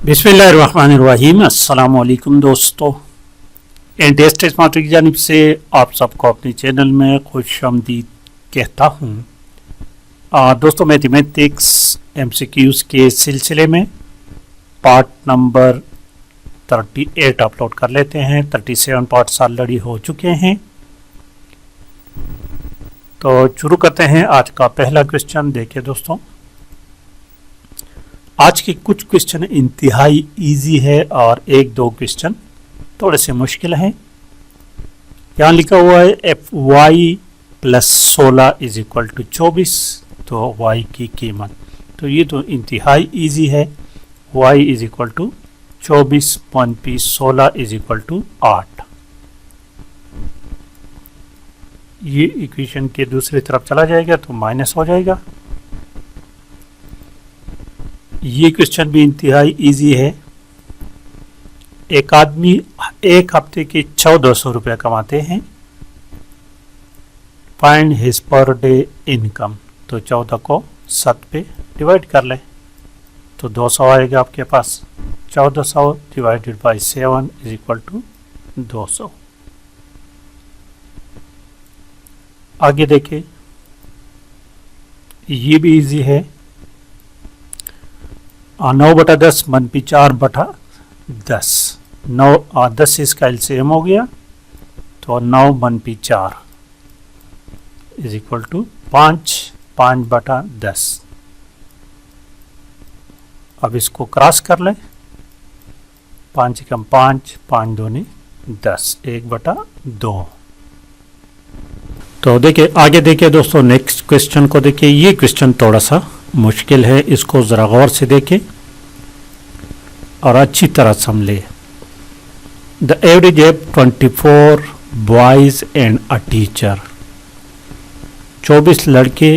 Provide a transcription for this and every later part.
बिस्मिल्लाहिर्रहमानिर्रहीम। अस्सलाम वालेकुम दोस्तों, टेस्ट स्मार्ट की जानिब से आप सबको अपने चैनल में खुशामदीद कहता हूँ। दोस्तों, मैथमेटिक्स MCQs के सिलसिले में पार्ट नंबर 38 अपलोड कर लेते हैं। 37 पार्ट्स ऑलरेडी हो चुके हैं। तो शुरू करते हैं आज का पहला क्वेश्चन। देखिए दोस्तों, आज के कुछ क्वेश्चन इंतहाई इजी है और एक दो क्वेश्चन थोड़े से मुश्किल हैं। यहाँ लिखा हुआ है fy + 16 = 24, तो y की कीमत, तो ये तो इंतहाई इजी है। y = 24 + 16 = 8। ये इक्वेशन के दूसरी तरफ चला जाएगा तो माइनस हो जाएगा। ये क्वेश्चन भी इंतहाई इजी है। एक आदमी एक हफ्ते के 1400 रुपये कमाते हैं। Find his per day income, तो 14 को 7 पे डिवाइड कर लें तो 200 आएगा आपके पास। 1400 डिवाइडेड बाई 7 = 200। आगे देखिए, ये भी इजी है। 9/10 - 4/10, 10 इसका एलसीएम हो गया, तो 9 - 4 = 5, 5/10। अब इसको क्रॉस कर लें, 5 × 5, 5 × 2 = 10, 1/2। तो देखिए आगे देखिए दोस्तों, नेक्स्ट क्वेश्चन को देखिए। ये क्वेश्चन थोड़ा सा मुश्किल है, इसको ज़रा गौर से देखें और अच्छी तरह समझे। The average age 24 boys and a teacher, 24 लड़के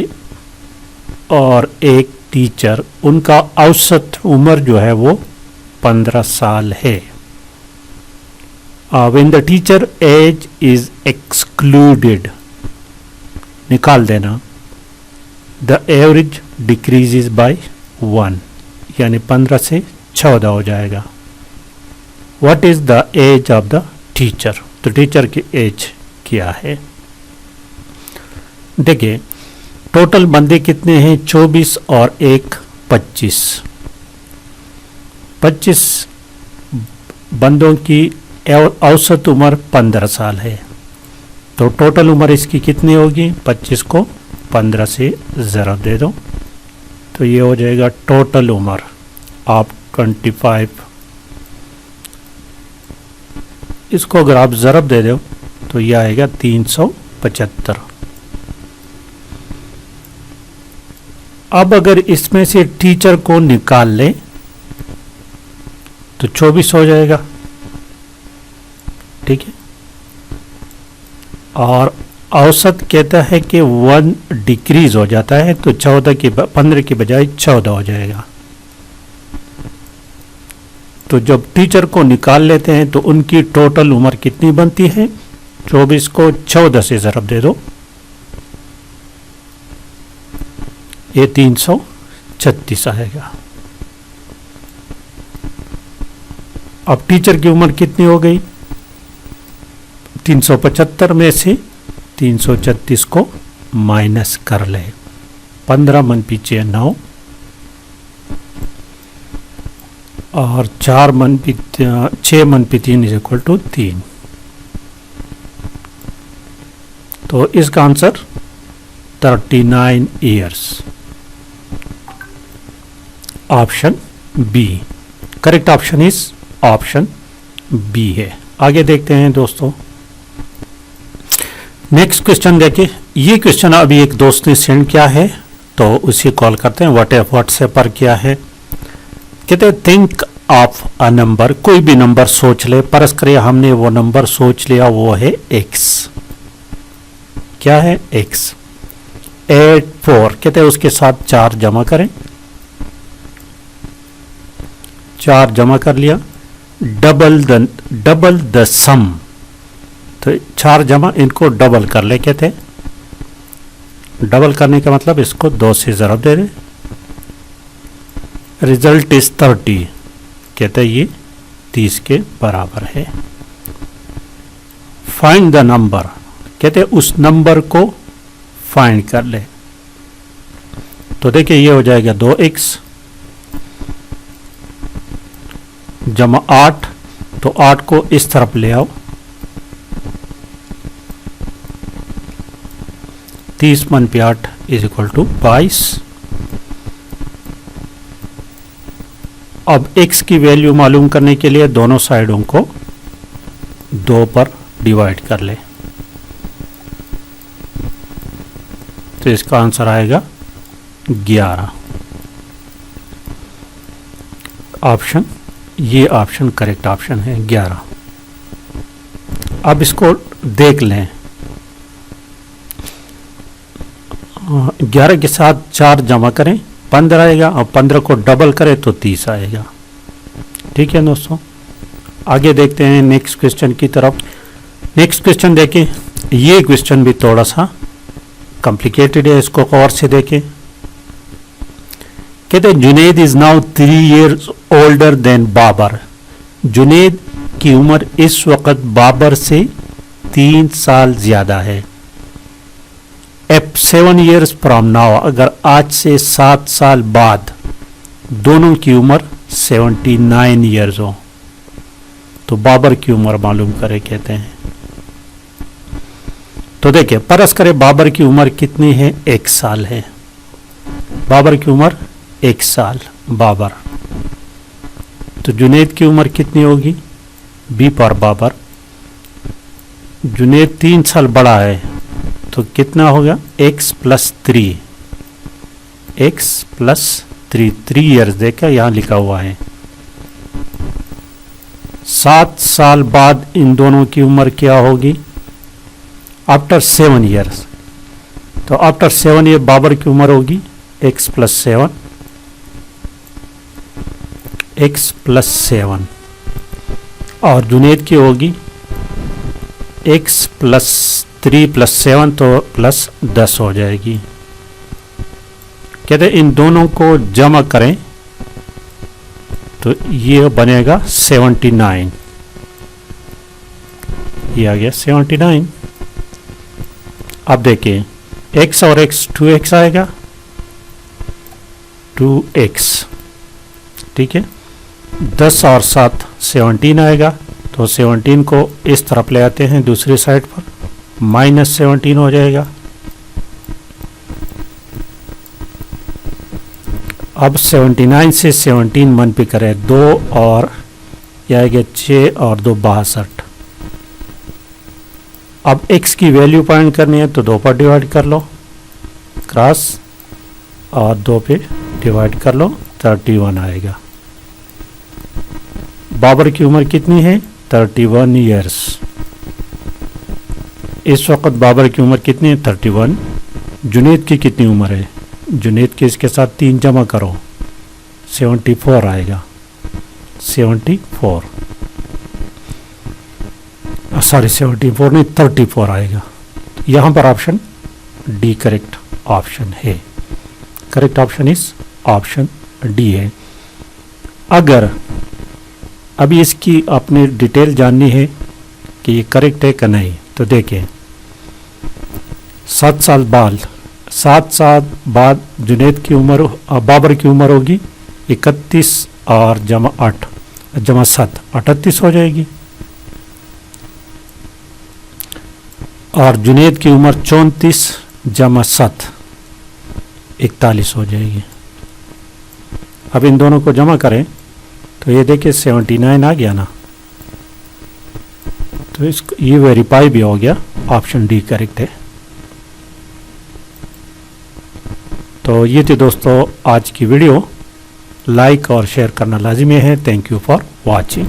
और एक टीचर, उनका औसत उम्र जो है वो 15 साल है। When the teacher age is excluded, निकाल देना, द एवरेज डिक्रीजेज बाय 1, यानी 15 से 14 हो जाएगा। What is the age of the teacher, तो टीचर की एज क्या है। देखिए टोटल बंदे कितने हैं, 24 और 1 25। 25 बंदों की औसत उम्र 15 साल है, तो टोटल उम्र इसकी कितनी होगी, 25 को 15 से ज़रा दे दो तो ये हो जाएगा टोटल उम्र आप 25। इसको अगर आप ज़रब दे दो तो ये आएगा 375। अब अगर इसमें से टीचर को निकाल लें तो 24 हो जाएगा, ठीक है। और औसत कहता है कि 1 डिक्रीज हो जाता है, तो 15 की बजाय 14 हो जाएगा। तो जब टीचर को निकाल लेते हैं तो उनकी टोटल उम्र कितनी बनती है, 24 को 14 से ज़रब दे दो, ये 336 आएगा। अब टीचर की उम्र कितनी हो गई, 375 में से 336 को माइनस कर ले, 15 मन पीछे 9 और 6 मन पी 3 = 3। तो इसका answer 39 years, option B. Correct option is option B है। आगे देखते हैं दोस्तों, नेक्स्ट क्वेश्चन देखिए। ये क्वेश्चन अभी एक दोस्त ने सेंड किया है, तो उसे कॉल करते हैं। व्हाट्सएप पर क्या है, कहते हैं थिंक ऑफ अ नंबर, कोई भी नंबर सोच ले। परस करिए हमने वो नंबर सोच लिया, वो है x। क्या है x, 8 4, कहते हैं उसके साथ 4 जमा करें। 4 जमा कर लिया, डबल द सम, तो 4 जमा इनको डबल कर ले। कहते हैं डबल करने का मतलब इसको 2 से ज़रब दे दें। रिजल्ट इज 30, कहते हैं ये 30 के बराबर है। फाइंड द नंबर, कहते हैं उस नंबर को फाइंड कर ले। तो देखिए ये हो जाएगा 2x जमा 8, तो 8 को इस तरफ ले आओ, 30 मन पे 8 इज इक्वल टू 22। अब x की वैल्यू मालूम करने के लिए दोनों साइडों को 2 पर डिवाइड कर ले, तो इसका आंसर आएगा 11। ऑप्शन, ये ऑप्शन करेक्ट ऑप्शन है 11। अब इसको देख लें, 11 के साथ 4 जमा करें 15 आएगा, और 15 को डबल करें तो 30 आएगा। ठीक है दोस्तों, आगे देखते हैं नेक्स्ट क्वेश्चन की तरफ। नेक्स्ट क्वेश्चन देखें, ये क्वेश्चन भी थोड़ा सा कॉम्प्लिकेटेड है, इसको गौर से देखें। कहते हैं Junaid is now 3 years older than Babar. Junaid की उम्र इस वक्त बाबर से 3 साल ज्यादा है। एप 7 years फ्रॉम नाउ, अगर आज से 7 साल बाद दोनों की उम्र 79 years हो, तो बाबर की उम्र मालूम करे कहते हैं। तो देखिए परस करें बाबर की उम्र कितनी है, 1 साल है। बाबर की उम्र 1 साल बाबर, तो जुनैद की उम्र कितनी होगी, बी पर बाबर। जुनैद 3 साल बड़ा है, तो कितना होगा, x + 3, x + 3, 3 years देखा यहाँ लिखा हुआ है। 7 साल बाद इन दोनों की उम्र क्या होगी, आफ्टर 7 years, तो आफ्टर 7 year बाबर की उम्र होगी x + 7, x + 7, और जुनैद की होगी x + 3 + 7, तो +10 हो जाएगी। कहते इन दोनों को जमा करें तो ये बनेगा 79, ये आ गया 79। अब देखिए x और x 2x आएगा, 2x, ठीक है। 10 और 7 17 आएगा, तो 17 को इस तरफ ले आते हैं दूसरी साइड पर, -17 हो जाएगा। अब 79 से 17 मन पे करें 2 और यह आएगा 6 और 2 62। अब x की वैल्यू फाइंड करनी है, तो 2 पर डिवाइड कर लो क्रॉस, और 2 पे डिवाइड कर लो, 31 आएगा। बाबर की उम्र कितनी है, 31 years। इस वक्त बाबर की उम्र कितनी है, 31। जुनैद की कितनी उम्र है, जुनैद के इसके साथ 3 जमा करो, 74 आएगा, 74, सॉरी 74 नहीं 34 आएगा। यहाँ पर ऑप्शन डी करेक्ट ऑप्शन है। करेक्ट ऑप्शन इस ऑप्शन डी है। अगर अभी इसकी आपने डिटेल जाननी है कि ये करेक्ट है कि नहीं, तो देखें 7 साल बाद जुनैद की उम्र, बाबर की उम्र होगी 31 और जमा 8 जमा 7 38 हो जाएगी, और जुनैद की उम्र 34 जमा 7 41 हो जाएगी। अब इन दोनों को जमा करें तो ये देखिए 79 आ गया ना, तो इसको ये वेरीफाई भी हो गया, ऑप्शन डी करेक्ट है। तो ये थी दोस्तों आज की वीडियो, लाइक और शेयर करना लाजिमी है। Thank you for watching.